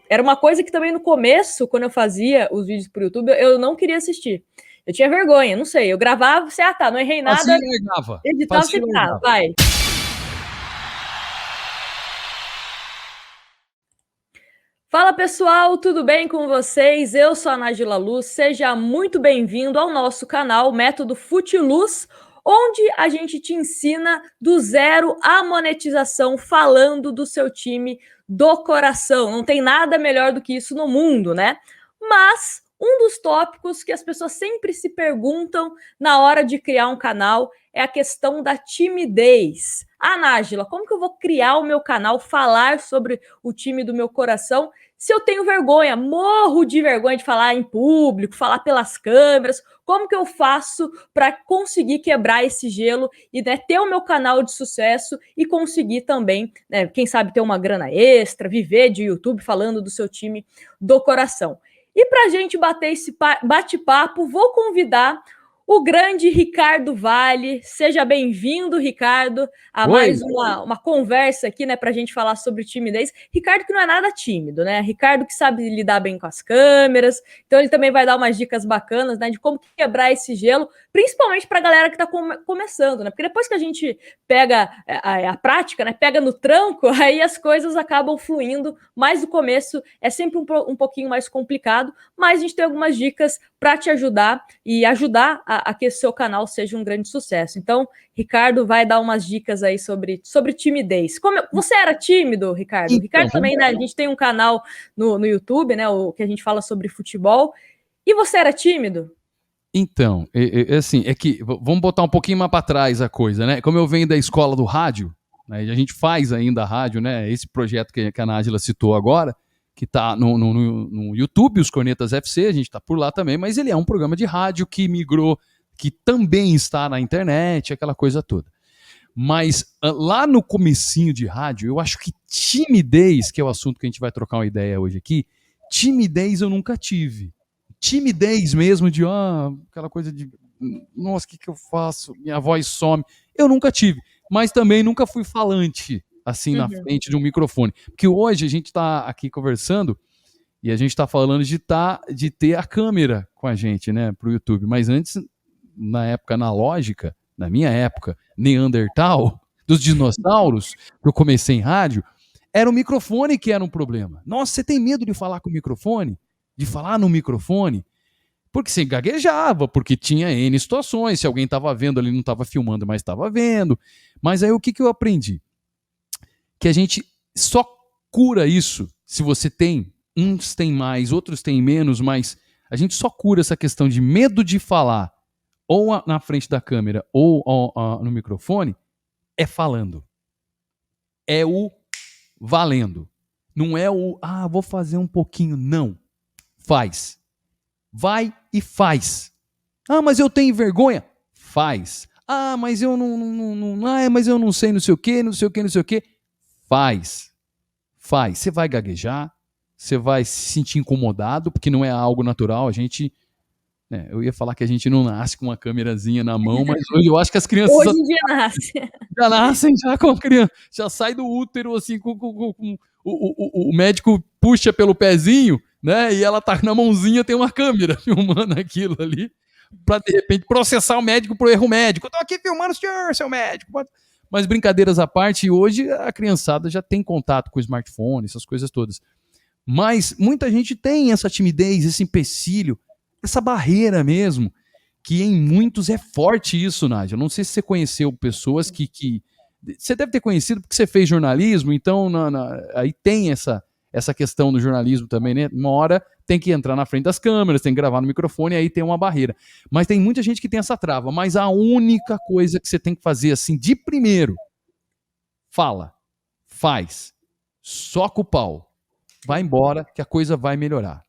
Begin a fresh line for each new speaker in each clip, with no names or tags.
era uma coisa que também no começo, quando eu fazia os vídeos pro YouTube, eu não queria assistir. Eu tinha vergonha, não sei. Eu gravava, você, tá, não errei nada.
Fazia e largava.
Editava, você, tá, vai. Fala pessoal, tudo bem com vocês? Eu sou a Nájila Luz, seja muito bem-vindo ao nosso canal Método Futiluz, onde a gente te ensina do zero à monetização falando do seu time do coração. Não tem nada melhor do que isso no mundo, né? Mas um dos tópicos que as pessoas sempre se perguntam na hora de criar um canal é a questão da timidez. Ah, Nájila, como que eu vou criar o meu canal, falar sobre o time do meu coração, se eu tenho vergonha, morro de vergonha de falar em público, falar pelas câmeras? Como que eu faço para conseguir quebrar esse gelo e, né, ter o meu canal de sucesso e conseguir também, né, quem sabe ter uma grana extra, viver de YouTube falando do seu time do coração? E para a gente bater esse bate-papo, vou convidar o grande Ricardo Vale. Seja bem-vindo, Ricardo, a mais uma conversa aqui, né, para a gente falar sobre timidez. Ricardo que não é nada tímido, né? Ricardo que sabe lidar bem com as câmeras, então ele também vai dar umas dicas bacanas, né, de como quebrar esse gelo, principalmente para a galera que está começando, né? Porque depois que a gente pega a prática, né, pega no tranco, aí as coisas acabam fluindo, mas o começo é sempre um pouquinho mais complicado, mas a gente tem algumas dicas para te ajudar e ajudar a que o seu canal seja um grande sucesso. Então, Ricardo vai dar umas dicas aí sobre timidez. Você era tímido, Ricardo?
Então,
Ricardo também, né? A gente tem um canal no YouTube, né? Que a gente fala sobre futebol. E você era tímido?
Então, assim, é que vamos botar um pouquinho mais para trás a coisa, né? Como eu venho da escola do rádio, né, e a gente faz ainda a rádio, né? Esse projeto que a Nájila citou agora, que está no YouTube, os Cornetas FC, a gente está por lá também, mas ele é um programa de rádio que migrou, que também está na internet, aquela coisa toda. Mas lá no comecinho de rádio, eu acho que timidez, que é o assunto que a gente vai trocar uma ideia hoje aqui, timidez eu nunca tive. Timidez mesmo de, aquela coisa de, nossa, o que eu faço? Minha voz some. Eu nunca tive, mas também nunca fui falante, assim, na frente de um microfone. Porque hoje a gente está aqui conversando e a gente está falando de ter a câmera com a gente, né, pro YouTube. Mas antes, na época analógica, na minha época, Neandertal, dos dinossauros, que eu comecei em rádio, era o microfone que era um problema. Nossa, você tem medo de falar com o microfone? De falar no microfone? Porque você gaguejava, porque tinha N situações, se alguém estava vendo ali, não estava filmando, mas estava vendo. Mas aí o que eu aprendi? Que a gente só cura isso se você tem, uns têm mais, outros têm menos, mas a gente só cura essa questão de medo de falar ou na frente da câmera ou no microfone, é falando. É o valendo. Não é o, vou fazer um pouquinho. Não. Faz. Vai e faz. Mas eu tenho vergonha? Faz. Mas eu mas eu não sei, não sei o quê, não sei o quê, não sei o quê. Faz. Faz. Você vai gaguejar, você vai se sentir incomodado, porque não é algo natural. A gente, eu ia falar que a gente não nasce com uma câmerazinha na mão, mas hoje eu acho que as crianças
hoje em dia
já nascem já com a criança, já sai do útero assim, com o médico puxa pelo pezinho, né? E ela tá na mãozinha, tem uma câmera filmando aquilo ali, para de repente processar o médico por erro médico. Eu tô aqui filmando o senhor, seu médico. Mas brincadeiras à parte, hoje a criançada já tem contato com o smartphone, essas coisas todas. Mas muita gente tem essa timidez, esse empecilho, essa barreira mesmo, que em muitos é forte isso, Nádia. Eu não sei se você conheceu pessoas que você deve ter conhecido porque você fez jornalismo, então aí tem essa questão do jornalismo também, né? Uma hora tem que entrar na frente das câmeras, tem que gravar no microfone, aí tem uma barreira. Mas tem muita gente que tem essa trava, mas a única coisa que você tem que fazer assim, de primeiro, fala, faz, soca o pau, vai embora que a coisa vai melhorar.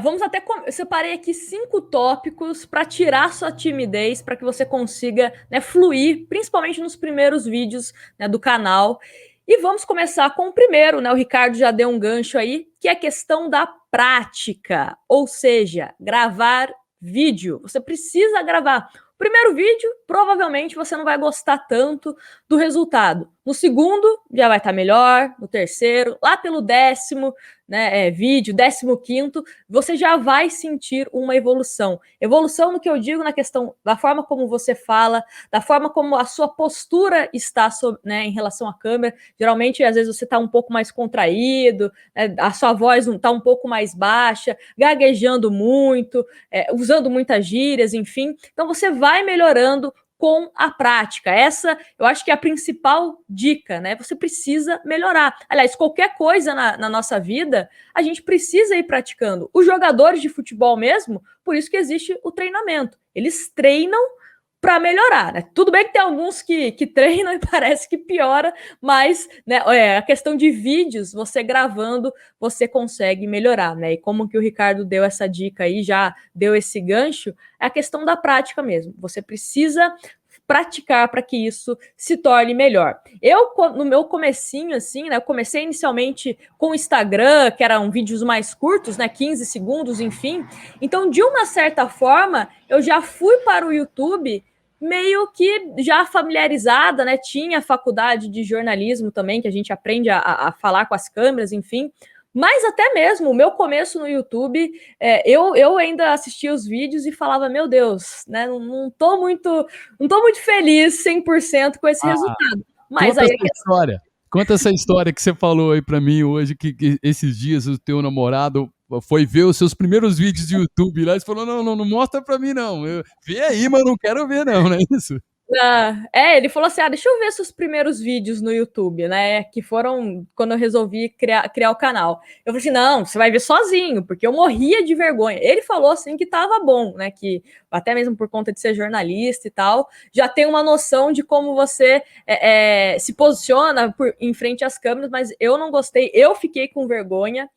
Vamos até... Eu separei aqui 5 tópicos para tirar sua timidez, para que você consiga, né, fluir, principalmente nos primeiros vídeos, né, do canal. E vamos começar com o primeiro, né? O Ricardo já deu um gancho aí, que é a questão da prática, ou seja, gravar vídeo. Você precisa gravar. Primeiro vídeo, provavelmente você não vai gostar tanto do resultado. No segundo, já vai estar melhor. No terceiro, lá pelo 10º, né, vídeo, 15º, você já vai sentir uma evolução. Evolução no que eu digo na questão da forma como você fala, da forma como a sua postura está, né, em relação à câmera. Geralmente, às vezes, você está um pouco mais contraído, né, a sua voz está um pouco mais baixa, gaguejando muito, usando muitas gírias, enfim. Então, você vai melhorando com a prática. Essa, eu acho que é a principal dica, né? Você precisa melhorar. Aliás, qualquer coisa na nossa vida, a gente precisa ir praticando. Os jogadores de futebol mesmo, por isso que existe o treinamento. Eles treinam para melhorar, né? Tudo bem que tem alguns que treinam e parece que piora, mas, né, a questão de vídeos, você gravando, você consegue melhorar, né? E como que o Ricardo deu essa dica aí, já deu esse gancho, é a questão da prática mesmo. Você precisa praticar para que isso se torne melhor. Eu, no meu comecinho, assim, né, eu comecei inicialmente com o Instagram, que eram vídeos mais curtos, né, 15 segundos, enfim. Então, de uma certa forma, eu já fui para o YouTube meio que já familiarizada, né? Tinha faculdade de jornalismo também, que a gente aprende a falar com as câmeras, enfim. Mas até mesmo o meu começo no YouTube, eu ainda assistia os vídeos e falava, meu Deus, né? Não tô muito feliz 100% com esse resultado. Mas
conta
aí
essa história. Conta essa história que você falou aí pra mim hoje, que esses dias o teu namorado foi ver os seus primeiros vídeos de YouTube lá e falou, não mostra pra mim não. Vê aí, mas não quero ver não é isso?
Ele falou assim, deixa eu ver seus primeiros vídeos no YouTube, né, que foram quando eu resolvi criar o canal. Eu falei assim, não, você vai ver sozinho, porque eu morria de vergonha. Ele falou assim que tava bom, né, que até mesmo por conta de ser jornalista e tal, já tem uma noção de como você se posiciona em frente às câmeras, mas eu não gostei, eu fiquei com vergonha,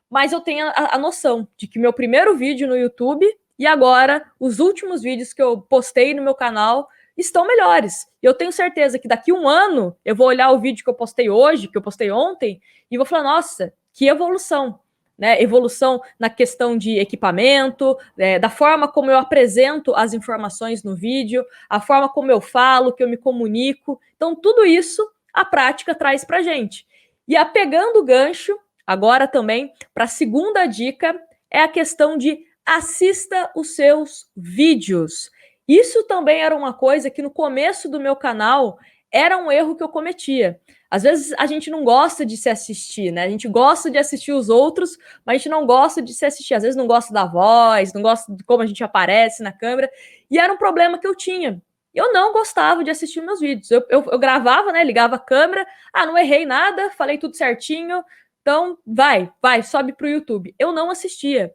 mas eu tenho a noção de que meu primeiro vídeo no YouTube e agora os últimos vídeos que eu postei no meu canal estão melhores. Eu tenho certeza que daqui a um ano eu vou olhar o vídeo que eu postei hoje, que eu postei ontem, e vou falar, nossa, que evolução. Né? Evolução na questão de equipamento, da forma como eu apresento as informações no vídeo, a forma como eu falo, que eu me comunico. Então, tudo isso a prática traz pra gente. E pegando o gancho, agora também, para a segunda dica, é a questão de assista os seus vídeos. Isso também era uma coisa que no começo do meu canal era um erro que eu cometia. Às vezes a gente não gosta de se assistir, né? A gente gosta de assistir os outros, mas a gente não gosta de se assistir. Às vezes não gosta da voz, não gosta de como a gente aparece na câmera. E era um problema que eu tinha. Eu não gostava de assistir meus vídeos. Eu gravava, né? Ligava a câmera. Não errei nada, falei tudo certinho. Então, vai, sobe pro YouTube. Eu não assistia.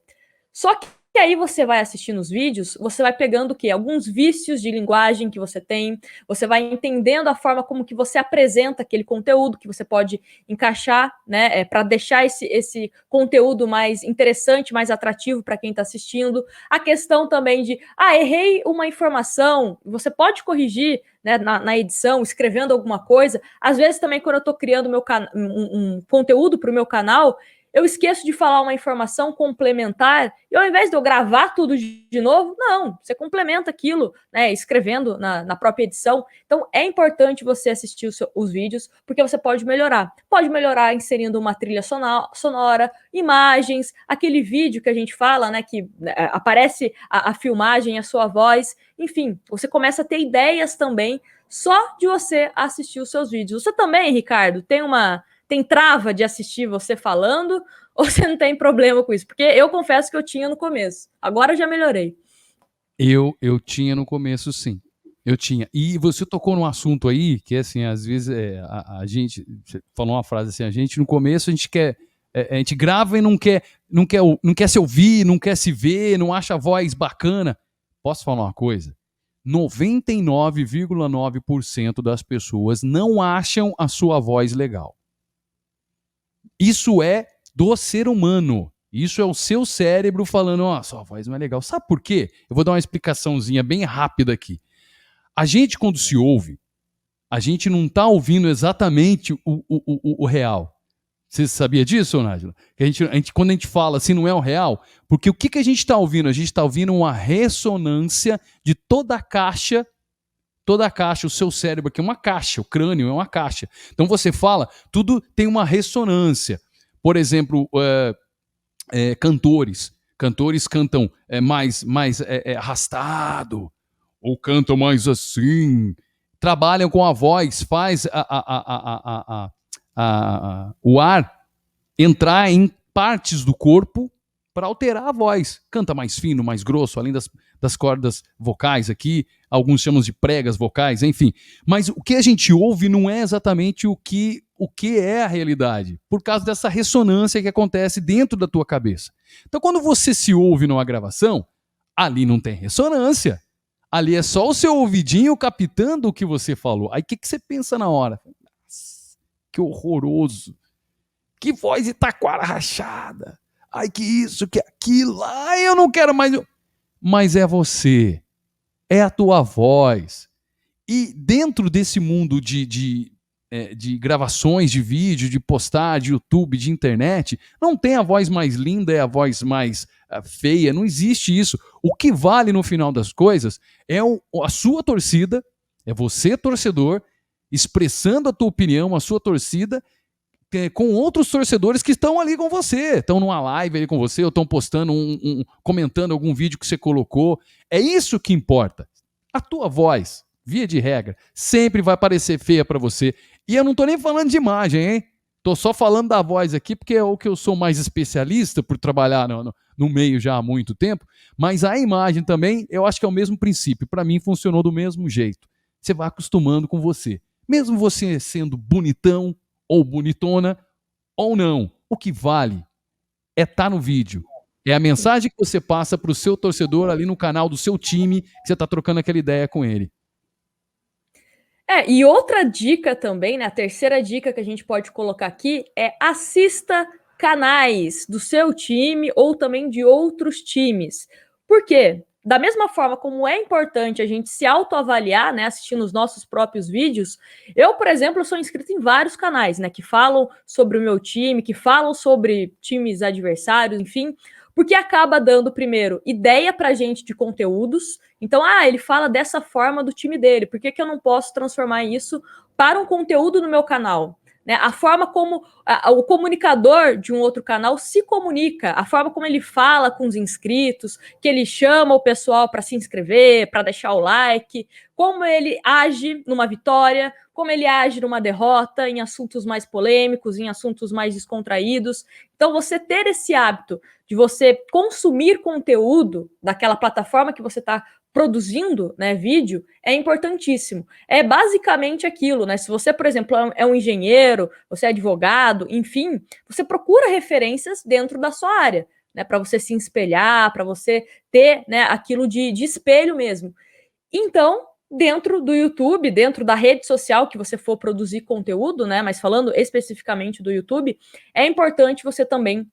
Só que aí você vai assistindo os vídeos, você vai pegando o quê? Alguns vícios de linguagem que você tem, você vai entendendo a forma como que você apresenta aquele conteúdo que você pode encaixar, né, para deixar esse conteúdo mais interessante, mais atrativo para quem está assistindo. A questão também de, errei uma informação, você pode corrigir, né, na edição, escrevendo alguma coisa. Às vezes também quando eu estou criando um conteúdo para o meu canal, eu esqueço de falar uma informação complementar e ao invés de eu gravar tudo de novo, não, você complementa aquilo, né, escrevendo na própria edição. Então, é importante você assistir os vídeos, porque você pode melhorar. Pode melhorar inserindo uma trilha sonora, imagens, aquele vídeo que a gente fala, né, que aparece a filmagem, a sua voz, enfim, você começa a ter ideias também só de você assistir os seus vídeos. Você também, Ricardo, tem trava de assistir você falando ou você não tem problema com isso? Porque eu confesso que eu tinha no começo. Agora eu já melhorei.
Eu tinha no começo, sim. Eu tinha. E você tocou num assunto aí que, assim, às vezes a gente... Você falou uma frase assim, a gente no começo a gente quer... a gente grava e não quer se ouvir, não quer se ver, não acha a voz bacana. Posso falar uma coisa? 99,9% das pessoas não acham a sua voz legal. Isso é do ser humano. Isso é o seu cérebro falando, sua voz não é legal. Sabe por quê? Eu vou dar uma explicaçãozinha bem rápida aqui. A gente, quando se ouve, a gente não está ouvindo exatamente o real. Você sabia disso, Nájila? Que quando a gente fala assim, não é o real, porque o que a gente está ouvindo? A gente está ouvindo uma ressonância de toda a caixa, o seu cérebro aqui é uma caixa, o crânio é uma caixa. Então você fala, tudo tem uma ressonância. Por exemplo, cantores cantam mais arrastado, ou cantam mais assim, trabalham com a voz, faz o ar entrar em partes do corpo para alterar a voz. Canta mais fino, mais grosso, além das cordas vocais aqui, alguns chamam de pregas vocais, enfim. Mas o que a gente ouve não é exatamente o que é a realidade, por causa dessa ressonância que acontece dentro da tua cabeça. Então, quando você se ouve numa gravação, ali não tem ressonância. Ali é só o seu ouvidinho captando o que você falou. Aí o que você pensa na hora? Nossa, que horroroso. Que voz de taquara rachada. Ai, que isso, que aquilo. Ai, eu não quero mais. Mas é você. É a tua voz. E dentro desse mundo de gravações de vídeo, de postar, de YouTube, de internet, não tem a voz mais linda, é a voz mais feia, não existe isso. O que vale no final das coisas é a sua torcida, é você, torcedor, expressando a tua opinião, a sua torcida, com outros torcedores que estão ali com você, estão numa live ali com você, ou estão postando, comentando algum vídeo que você colocou. É isso que importa. A tua voz, via de regra, sempre vai parecer feia para você. E eu não tô nem falando de imagem, hein? Tô só falando da voz aqui, porque é o que eu sou mais especialista por trabalhar no meio já há muito tempo. Mas a imagem também, eu acho que é o mesmo princípio. Para mim, funcionou do mesmo jeito. Você vai acostumando com você. Mesmo você sendo bonitão, ou bonitona, ou não. O que vale é estar no vídeo. É a mensagem que você passa para o seu torcedor ali no canal do seu time, que você está trocando aquela ideia com ele.
E outra dica também, né? A terceira dica que a gente pode colocar aqui é assista canais do seu time ou também de outros times. Por quê? Da mesma forma como é importante a gente se autoavaliar, né, assistindo os nossos próprios vídeos, eu, por exemplo, sou inscrito em vários canais, né, que falam sobre o meu time, que falam sobre times adversários, enfim, porque acaba dando, primeiro, ideia pra gente de conteúdos. Então, ele fala dessa forma do time dele, por que eu não posso transformar isso para um conteúdo no meu canal? Né? A forma como o comunicador de um outro canal se comunica, a forma como ele fala com os inscritos, que ele chama o pessoal para se inscrever, para deixar o like, como ele age numa vitória, como ele age numa derrota, em assuntos mais polêmicos, em assuntos mais descontraídos. Então, você ter esse hábito de você consumir conteúdo daquela plataforma que você está produzindo, né, vídeo, é importantíssimo. É basicamente aquilo, né? Se você, por exemplo, é um engenheiro, você é advogado, enfim, você procura referências dentro da sua área, né, para você se espelhar, para você ter, né, aquilo de espelho mesmo. Então, dentro do YouTube, dentro da rede social que você for produzir conteúdo, né, mas falando especificamente do YouTube, é importante você também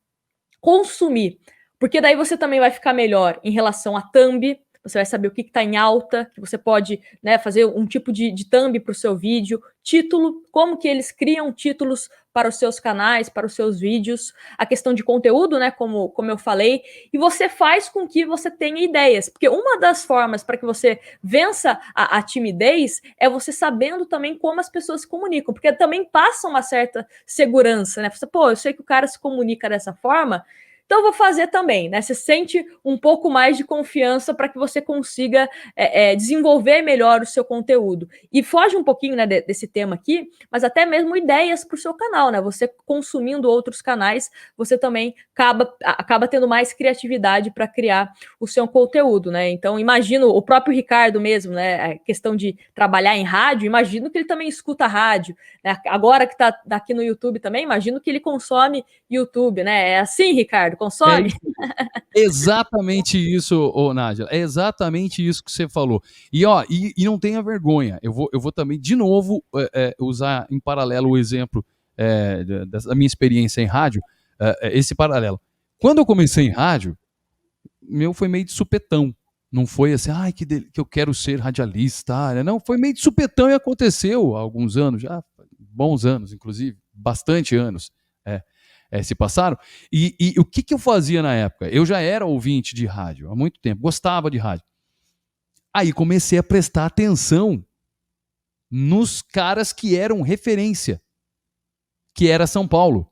consumir, porque daí você também vai ficar melhor em relação a thumb, você vai saber o que está em alta, que você pode, né, fazer um tipo de thumb para o seu vídeo, título, como que eles criam títulos para os seus canais, para os seus vídeos, a questão de conteúdo, né, como eu falei, e você faz com que você tenha ideias, porque uma das formas para que você vença a timidez é você sabendo também como as pessoas se comunicam, porque também passa uma certa segurança, né, você, eu sei que o cara se comunica dessa forma, então eu vou fazer também, né? Você sente um pouco mais de confiança para que você consiga desenvolver melhor o seu conteúdo. E foge um pouquinho, né, desse tema aqui, mas até mesmo ideias para o seu canal, né? Você consumindo outros canais, você também acaba tendo mais criatividade para criar o seu conteúdo, né? Então, imagino o próprio Ricardo mesmo, né? A questão de trabalhar em rádio, imagino que ele também escuta rádio, né? Agora que está aqui no YouTube também, imagino que ele consome YouTube, né? É assim, Ricardo? Consome?
Exatamente isso, Nádia. É exatamente isso que você falou. E não tenha vergonha. Eu vou também, de novo, usar em paralelo o exemplo da minha experiência em rádio, esse paralelo. Quando eu comecei em rádio, meu foi meio de supetão. Não foi assim, que eu quero ser radialista. Não, foi meio de supetão e aconteceu há alguns anos, já bons anos, inclusive, bastante anos. se passaram. E o que eu fazia na época? Eu já era ouvinte de rádio há muito tempo, gostava de rádio. Aí comecei a prestar atenção nos caras que eram referência, que era São Paulo.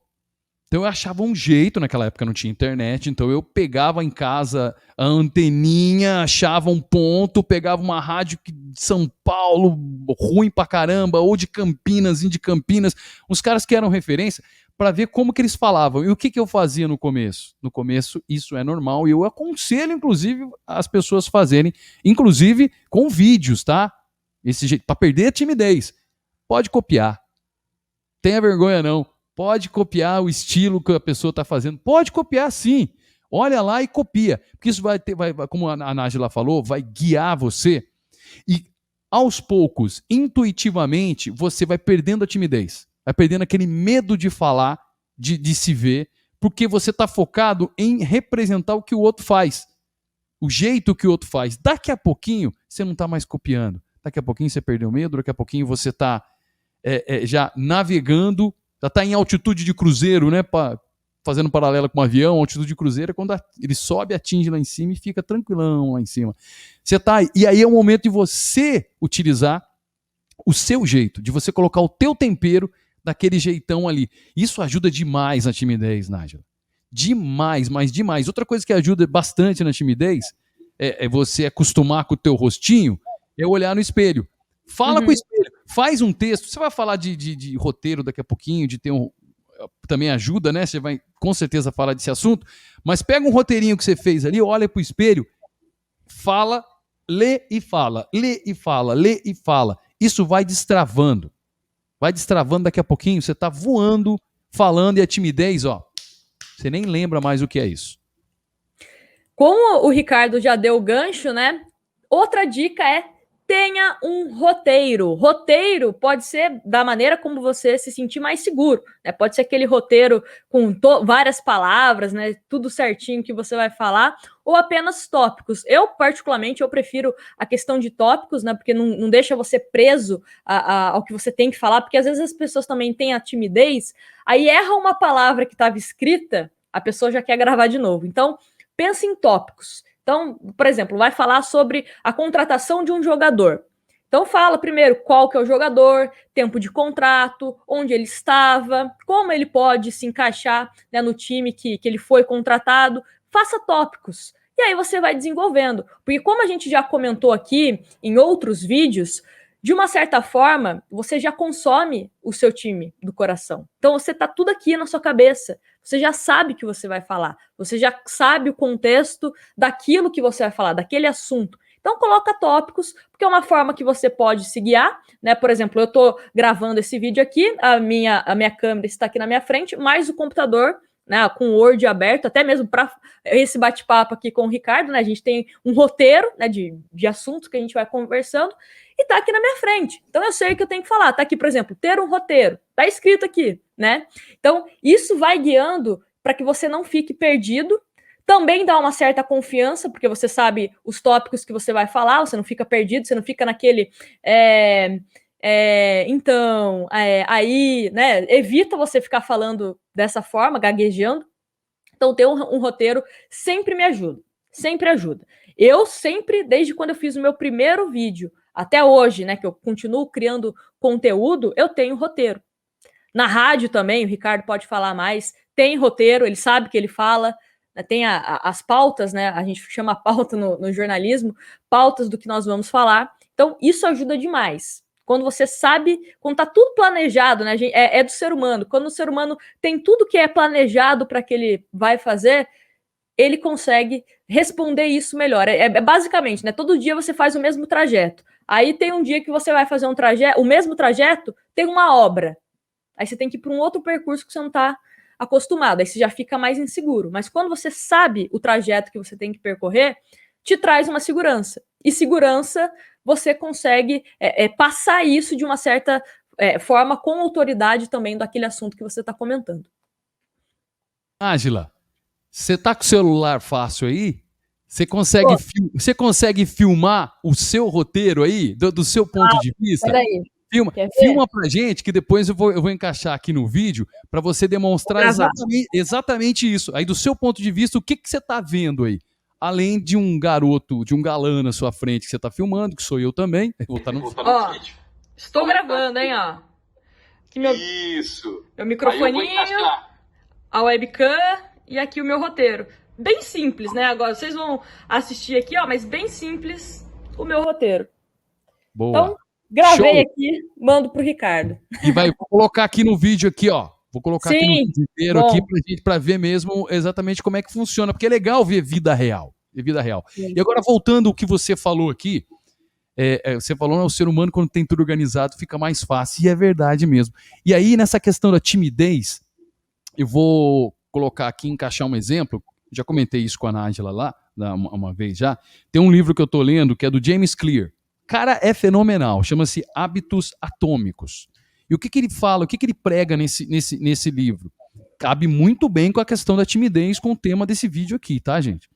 Então eu achava um jeito, naquela época não tinha internet, então eu pegava em casa a anteninha, achava um ponto, pegava uma rádio de São Paulo, ruim pra caramba, ou de Campinas, uns caras que eram referência, para ver como que eles falavam. E o que eu fazia no começo? No começo isso é normal e eu aconselho, inclusive, as pessoas fazerem, inclusive com vídeos, tá? Esse jeito, para perder a timidez. Pode copiar. Tenha vergonha não. Pode copiar o estilo que a pessoa está fazendo. Pode copiar sim. Olha lá e copia. Porque isso vai ter, como a Nájila falou, vai guiar você. E aos poucos, intuitivamente, você vai perdendo a timidez. Vai perdendo aquele medo de falar, de se ver, porque você está focado em representar o que o outro faz. O jeito que o outro faz. Daqui a pouquinho, você não está mais copiando. Daqui a pouquinho você perdeu o medo, daqui a pouquinho você está já navegando, já está em altitude de cruzeiro, né? Fazendo paralelo com um avião, altitude de cruzeiro é quando ele sobe, atinge lá em cima e fica tranquilão lá em cima. Você tá, e aí é o momento de você utilizar o seu jeito, de você colocar o teu tempero daquele jeitão ali. Isso ajuda demais na timidez, Nájila. Demais, mas demais. Outra coisa que ajuda bastante na timidez é você acostumar com o teu rostinho, é olhar no espelho. Fala com o espelho, faz um texto. Você vai falar de roteiro daqui a pouquinho, de ter também ajuda, né? Você vai com certeza falar desse assunto, mas pega um roteirinho que você fez ali, olha pro espelho, fala, lê e fala, lê e fala, lê e fala. Isso vai destravando. Vai destravando daqui a pouquinho, você tá voando, falando, e a timidez, ó, você nem lembra mais o que é isso.
Como o Ricardo já deu o gancho, né? Outra dica é: tenha um roteiro. Roteiro pode ser da maneira como você se sentir mais seguro, né? Pode ser aquele roteiro com várias palavras, né? Tudo certinho que você vai falar, ou apenas tópicos. Eu, particularmente, eu prefiro a questão de tópicos, né? Porque não deixa você preso ao que você tem que falar, porque às vezes as pessoas também têm a timidez, aí erra uma palavra que estava escrita, a pessoa já quer gravar de novo. Então, pense em tópicos. Então, por exemplo, vai falar sobre a contratação de um jogador. Então fala primeiro qual que é o jogador, tempo de contrato, onde ele estava, como ele pode se encaixar, né, no time que ele foi contratado. Faça tópicos. E aí você vai desenvolvendo. Porque como a gente já comentou aqui em outros vídeos, de uma certa forma, você já consome o seu time do coração. Então você tá tudo aqui na sua cabeça. Você já sabe o que você vai falar. Você já sabe o contexto daquilo que você vai falar, daquele assunto. Então coloca tópicos, porque é uma forma que você pode se guiar, né? Por exemplo, eu estou gravando esse vídeo aqui, a minha câmera está aqui na minha frente, mais o computador, né, com o Word aberto, até mesmo para esse bate-papo aqui com o Ricardo, né? A gente tem um roteiro, né, de assuntos que a gente vai conversando, e tá aqui na minha frente. Então eu sei o que eu tenho que falar. Tá aqui, por exemplo, ter um roteiro. Tá escrito aqui, né? Então isso vai guiando para que você não fique perdido. Também dá uma certa confiança, porque você sabe os tópicos que você vai falar, você não fica perdido, você não fica naquele... aí, né? Evita você ficar falando dessa forma, gaguejando. Então ter um roteiro sempre me ajuda. Sempre ajuda. Eu sempre, desde quando eu fiz o meu primeiro vídeo, até hoje, né, que eu continuo criando conteúdo, eu tenho roteiro. Na rádio também, o Ricardo pode falar mais, tem roteiro, ele sabe que ele fala, né, tem as pautas, né, a gente chama pauta no jornalismo, pautas do que nós vamos falar. Então, isso ajuda demais. Quando você sabe, quando tá tudo planejado, né, é do ser humano. Quando o ser humano tem tudo que é planejado para que ele vai fazer, ele consegue responder isso melhor. Basicamente, né? Todo dia você faz o mesmo trajeto. Aí tem um dia que você vai fazer o mesmo trajeto, tem uma obra. Aí você tem que ir para um outro percurso que você não está acostumado. Aí você já fica mais inseguro. Mas quando você sabe o trajeto que você tem que percorrer, te traz uma segurança. E segurança, você consegue passar isso de uma certa forma com autoridade também daquele assunto que você está comentando.
Nájila, você tá com o celular fácil aí? Você consegue filmar o seu roteiro aí, do seu ponto de vista?
Peraí.
Filma pra gente, que depois eu vou encaixar aqui no vídeo para você demonstrar exatamente isso. Aí, do seu ponto de vista, o que você tá vendo aí? Além de um garoto, de um galã na sua frente que você tá filmando, que sou eu também. Eu vou estar no
vídeo. Estou gravando, hein, ó. Aqui meu microfoninho, a webcam e aqui o meu roteiro. Bem simples, né? Agora, vocês vão assistir aqui, ó, mas bem simples o meu roteiro.
Boa.
Então, gravei aqui, mando pro Ricardo.
E vou colocar aqui no vídeo aqui, ó. Vou colocar aqui no vídeo inteiro aqui pra ver mesmo exatamente como é que funciona, porque é legal ver vida real. E agora, voltando ao que você falou aqui, você falou, né, o ser humano, quando tem tudo organizado, fica mais fácil, e é verdade mesmo. E aí, nessa questão da timidez, eu vou colocar aqui, encaixar um exemplo, já comentei isso com a Nájila lá, uma vez já. Tem um livro que eu tô lendo, que é do James Clear. Cara, é fenomenal, chama-se Hábitos Atômicos. E o que ele fala, o que ele prega nesse livro? Cabe muito bem com a questão da timidez, com o tema desse vídeo aqui, tá, gente?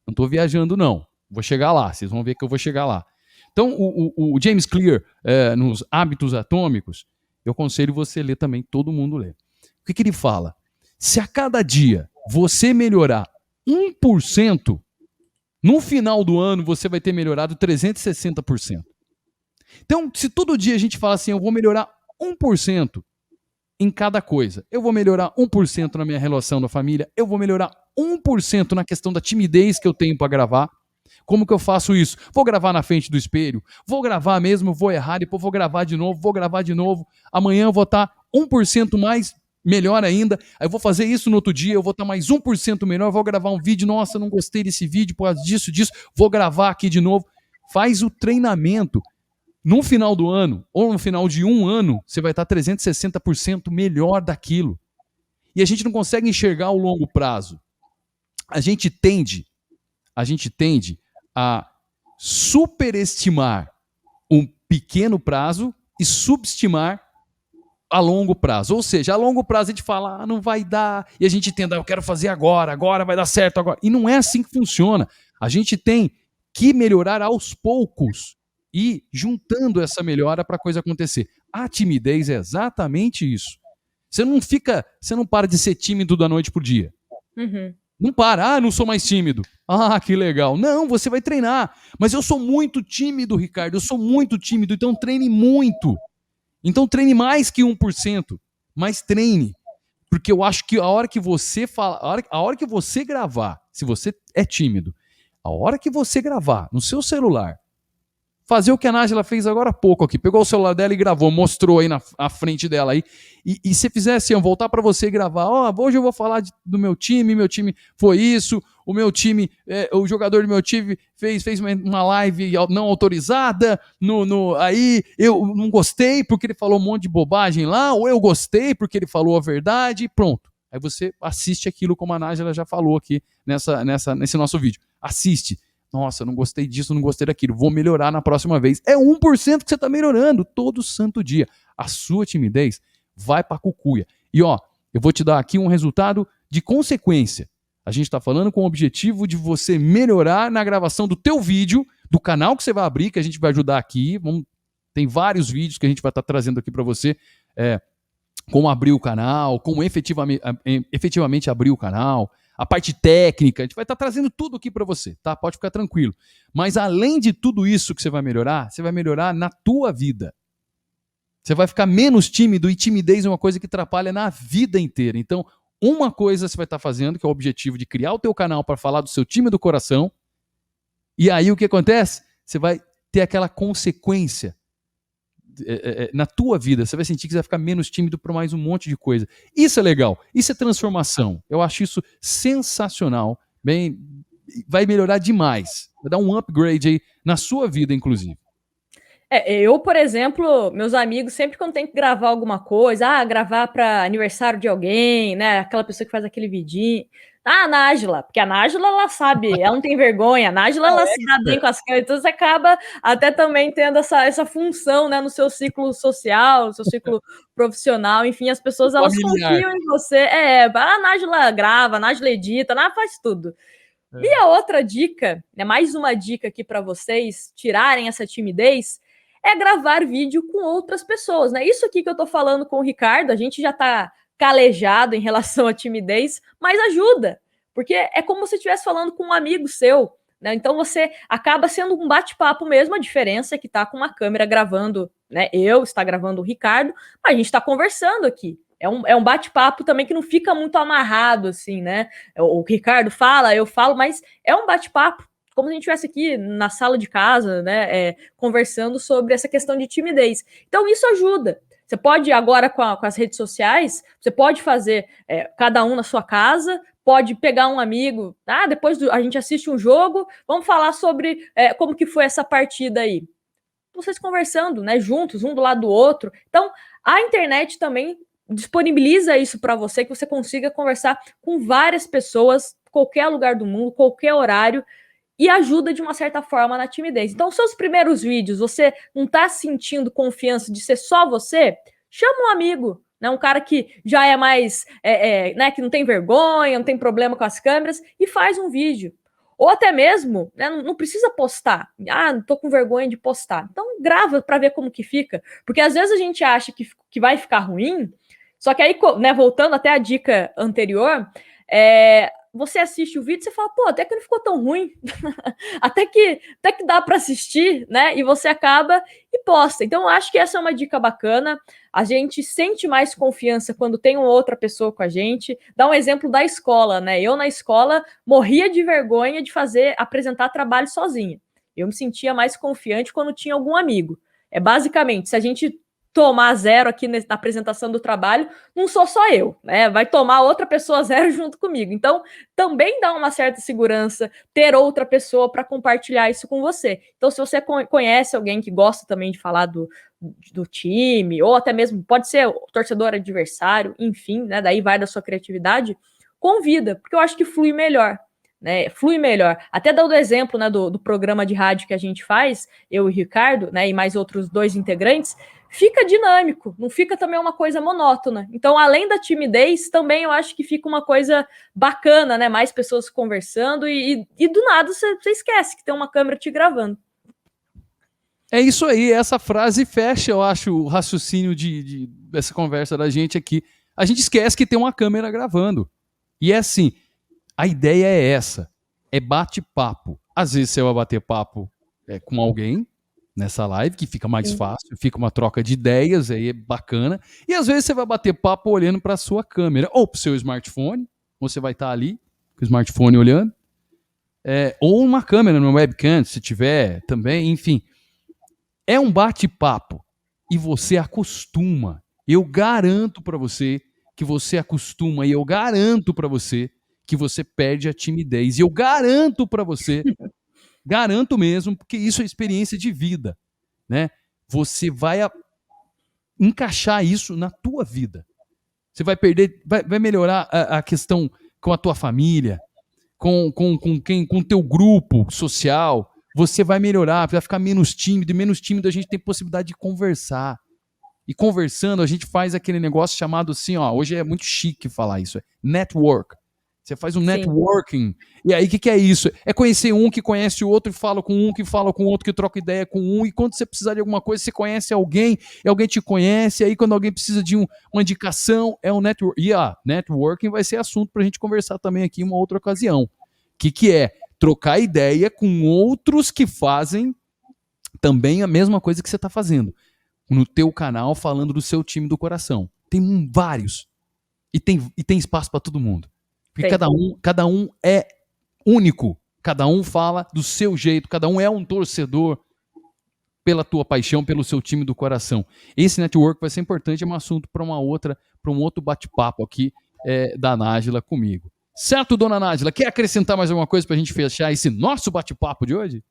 Não tô viajando, não. Vou chegar lá, vocês vão ver que eu vou chegar lá. Então, o James Clear, nos Hábitos Atômicos, eu aconselho você a ler também, todo mundo lê. O que ele fala? Se a cada dia você melhorar 1%, no final do ano você vai ter melhorado 360%. Então, se todo dia a gente fala assim, eu vou melhorar 1% em cada coisa, eu vou melhorar 1% na minha relação da família, eu vou melhorar 1% na questão da timidez que eu tenho para gravar. Como que eu faço isso? Vou gravar na frente do espelho, vou gravar mesmo, vou errar, depois vou gravar de novo, amanhã eu vou estar 1% mais melhor ainda, aí eu vou fazer isso no outro dia, eu vou estar mais 1% melhor, vou gravar um vídeo, nossa, não gostei desse vídeo, por causa disso, vou gravar aqui de novo. Faz o treinamento. No final do ano, ou no final de um ano, você vai estar 360% melhor daquilo. E a gente não consegue enxergar o longo prazo. A gente tende a superestimar um pequeno prazo e subestimar a longo prazo. Ou seja, a longo prazo a gente fala, não vai dar, e a gente tenta, eu quero fazer agora vai dar certo agora. E não é assim que funciona. A gente tem que melhorar aos poucos e juntando essa melhora para a coisa acontecer. A timidez é exatamente isso. Você não para de ser tímido da noite pro dia.
Uhum.
Não para, não sou mais tímido. Que legal. Não, você vai treinar. Mas eu sou muito tímido, Ricardo, eu sou muito tímido, então treine muito. Então treine mais que 1%, mas treine. Porque eu acho que a hora que você fala, a hora que você gravar, se você é tímido, a hora que você gravar no seu celular, fazer o que a Nájila fez agora há pouco aqui, pegou o celular dela e gravou, mostrou aí na frente dela aí, e se fizer assim, eu voltar para você e gravar, hoje eu vou falar do meu time foi isso, o meu time, o jogador do meu time fez uma live não autorizada, aí eu não gostei porque ele falou um monte de bobagem lá, ou eu gostei porque ele falou a verdade, pronto. Aí você assiste aquilo como a Nájila já falou aqui nesse nosso vídeo. Assiste. Nossa, não gostei disso, não gostei daquilo, vou melhorar na próxima vez. É 1% que você está melhorando todo santo dia. A sua timidez vai para a cucuia. E eu vou te dar aqui um resultado de consequência. A gente está falando com o objetivo de você melhorar na gravação do teu vídeo, do canal que você vai abrir, que a gente vai ajudar aqui. Tem vários vídeos que a gente vai estar trazendo aqui para você, como abrir o canal, como efetivamente abrir o canal, a parte técnica, a gente vai estar trazendo tudo aqui para você, tá? Pode ficar tranquilo. Mas além de tudo isso que você vai melhorar na tua vida. Você vai ficar menos tímido, e timidez é uma coisa que atrapalha na vida inteira. Então, uma coisa você vai estar fazendo, que é o objetivo de criar o teu canal para falar do seu time do coração. E aí o que acontece? Você vai ter aquela consequência na tua vida, você vai sentir que você vai ficar menos tímido por mais um monte de coisa. Isso é legal, isso é transformação. Eu acho isso sensacional. Vai melhorar demais. Vai dar um upgrade aí na sua vida, inclusive.
Eu, por exemplo, meus amigos, sempre quando tem que gravar alguma coisa, gravar para aniversário de alguém, né? Aquela pessoa que faz aquele vidinho. A Nájila, porque a Nájila, ela sabe, ela não tem vergonha, a Nájila, ela se dá bem com as coisas, então você acaba até também tendo essa função, né, no seu ciclo social, no seu ciclo profissional, enfim, as pessoas, elas confiam em você, a Nájila grava, a Nájila edita, a Nájila faz tudo. E a outra dica, né, mais uma dica aqui para vocês tirarem essa timidez, é gravar vídeo com outras pessoas, né? Isso aqui que eu tô falando com o Ricardo, a gente já tá calejado em relação à timidez, mas ajuda, porque é como se você estivesse falando com um amigo seu, né? Então você acaba sendo um bate-papo mesmo, a diferença é que tá com uma câmera gravando, né? Está gravando o Ricardo, mas a gente tá conversando aqui. É um bate-papo também que não fica muito amarrado, assim, né? O Ricardo fala, eu falo, mas é um bate-papo, como se a gente estivesse aqui na sala de casa, né? Conversando sobre essa questão de timidez. Então, isso ajuda. Você pode, agora com as redes sociais, você pode fazer cada um na sua casa, pode pegar um amigo, depois a gente assiste um jogo, vamos falar sobre como que foi essa partida aí. Vocês conversando, né, juntos, um do lado do outro. Então, a internet também disponibiliza isso para você, que você consiga conversar com várias pessoas, qualquer lugar do mundo, qualquer horário, e ajuda de uma certa forma na timidez. Então, seus primeiros vídeos, você não está sentindo confiança de ser só você? Chama um amigo, né, um cara que já é mais, né, que não tem vergonha, não tem problema com as câmeras, e faz um vídeo. Ou até mesmo, né, não precisa postar. Não tô com vergonha de postar. Então, grava para ver como que fica. Porque às vezes a gente acha que vai ficar ruim, só que aí, né, voltando até a dica anterior, você assiste o vídeo e você fala, pô, até que não ficou tão ruim, até que dá para assistir, né? E você acaba e posta. Então, eu acho que essa é uma dica bacana. A gente sente mais confiança quando tem uma outra pessoa com a gente. Dá um exemplo da escola, né? Eu na escola morria de vergonha de apresentar trabalho sozinha. Eu me sentia mais confiante quando tinha algum amigo. Basicamente, se a gente tomar zero aqui na apresentação do trabalho, não sou só eu, né? Vai tomar outra pessoa zero junto comigo. Então, também dá uma certa segurança ter outra pessoa para compartilhar isso com você. Então, se você conhece alguém que gosta também de falar do time, ou até mesmo pode ser o torcedor adversário, enfim, né? Daí vai da sua criatividade, convida, porque eu acho que flui melhor. Né, flui melhor. Até dando o exemplo, né, do programa de rádio que a gente faz, eu e o Ricardo, né, e mais outros 2 integrantes, fica dinâmico, não fica também uma coisa monótona. Então, além da timidez, também eu acho que fica uma coisa bacana, né? Mais pessoas conversando e do nada você esquece que tem uma câmera te gravando.
É isso aí, essa frase fecha, eu acho, o raciocínio dessa conversa da gente aqui. A gente esquece que tem uma câmera gravando. E é assim, a ideia é essa, é bate-papo. Às vezes você vai bater papo com alguém nessa live, que fica mais fácil, fica uma troca de ideias, aí é bacana. E às vezes você vai bater papo olhando para a sua câmera, ou para o seu smartphone, ou você vai estar ali com o smartphone olhando, ou uma câmera no webcam, se tiver também, enfim. É um bate-papo e você acostuma. Eu garanto para você que você acostuma e eu garanto para você que você perde a timidez. E eu garanto para você, garanto mesmo, porque isso é experiência de vida, né? Você vai encaixar isso na tua vida. Você vai perder, vai melhorar a questão com a tua família, com o teu grupo social. Você vai melhorar, vai ficar menos tímido, e menos tímido a gente tem possibilidade de conversar. E conversando, a gente faz aquele negócio chamado assim, hoje é muito chique falar isso, network. Você faz um networking. E aí, o que é isso? É conhecer um que conhece o outro e fala com um, que fala com o outro, que troca ideia com um. E quando você precisar de alguma coisa, você conhece alguém, e alguém te conhece. E aí, quando alguém precisa de uma indicação, é um network. E networking vai ser assunto para a gente conversar também aqui em uma outra ocasião. O que é? Trocar ideia com outros que fazem também a mesma coisa que você está fazendo. No teu canal, falando do seu time do coração. Tem vários. E tem espaço para todo mundo. Porque cada um é único. Cada um fala do seu jeito. Cada um é um torcedor pela tua paixão, pelo seu time do coração. Esse network vai ser importante, é um assunto para um outro bate-papo aqui da Nájila comigo. Certo, dona Nájila? Quer acrescentar mais alguma coisa para a gente fechar esse nosso bate-papo de hoje?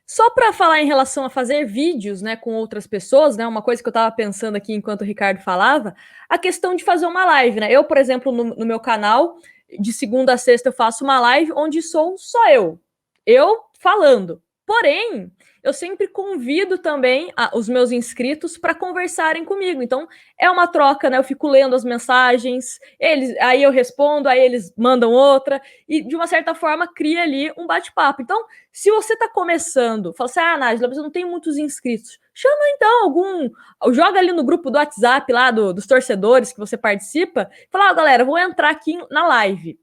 Só para falar em relação a fazer vídeos, né, com outras pessoas, né, uma coisa que eu estava pensando aqui enquanto o Ricardo falava, a questão de fazer uma live, né? Eu, por exemplo, no meu canal, de segunda a sexta eu faço uma live onde sou só eu falando. Porém, eu sempre convido também os meus inscritos para conversarem comigo. Então, é uma troca, né? Eu fico lendo as mensagens, aí eu respondo, aí eles mandam outra, e de uma certa forma cria ali um bate-papo. Então, se você está começando, fala assim, Nájila, mas eu não tenho muitos inscritos. Chama então joga ali no grupo do WhatsApp lá dos torcedores que você participa, fala, galera, vou entrar aqui na live.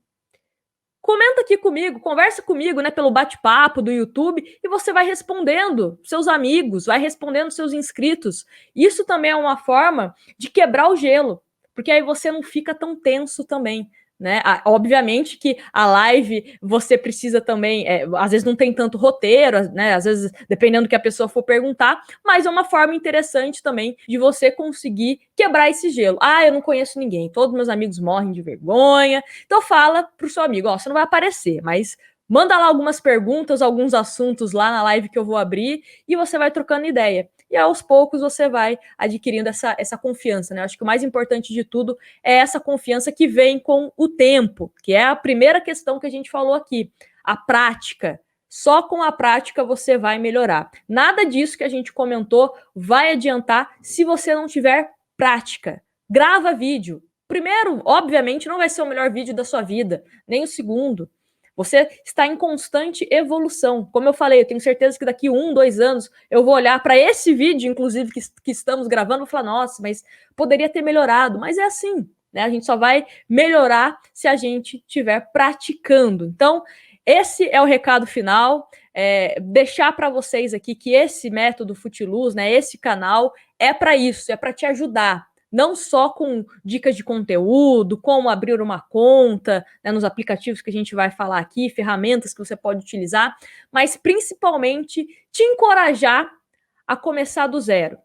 Comenta aqui comigo, conversa comigo, né, pelo bate-papo do YouTube, e você vai respondendo seus amigos, vai respondendo seus inscritos. Isso também é uma forma de quebrar o gelo, porque aí você não fica tão tenso também, né? Obviamente que a live você precisa também, às vezes não tem tanto roteiro, né? Às vezes, dependendo do que a pessoa for perguntar, mas é uma forma interessante também de você conseguir quebrar esse gelo. Eu não conheço ninguém, todos meus amigos morrem de vergonha. Então fala pro seu amigo, você não vai aparecer, mas manda lá algumas perguntas, alguns assuntos lá na live que eu vou abrir e você vai trocando ideia. E aos poucos você vai adquirindo essa confiança, né? Eu acho que o mais importante de tudo é essa confiança que vem com o tempo, que é a primeira questão que a gente falou aqui, a prática. Só com a prática você vai melhorar. Nada disso que a gente comentou vai adiantar se você não tiver prática. Grava vídeo. Primeiro, obviamente, não vai ser o melhor vídeo da sua vida, nem o segundo. Você está em constante evolução. Como eu falei, eu tenho certeza que daqui 1, 2 anos eu vou olhar para esse vídeo, inclusive, que estamos gravando, e falar, nossa, mas poderia ter melhorado. Mas é assim, né? A gente só vai melhorar se a gente estiver praticando. Então, esse é o recado final. Deixar para vocês aqui que esse método Futiluz, né, esse canal, é para isso, é para te ajudar. Não só com dicas de conteúdo, como abrir uma conta, né, nos aplicativos que a gente vai falar aqui, ferramentas que você pode utilizar, mas principalmente te encorajar a começar do zero.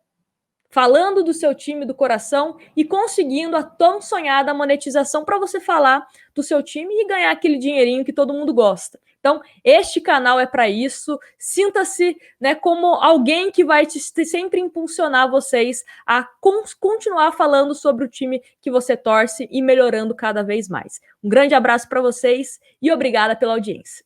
Falando do seu time do coração e conseguindo a tão sonhada monetização para você falar do seu time e ganhar aquele dinheirinho que todo mundo gosta. Então, este canal é para isso. Sinta-se, né, como alguém que vai sempre impulsionar vocês a continuar falando sobre o time que você torce e melhorando cada vez mais. Um grande abraço para vocês e obrigada pela audiência.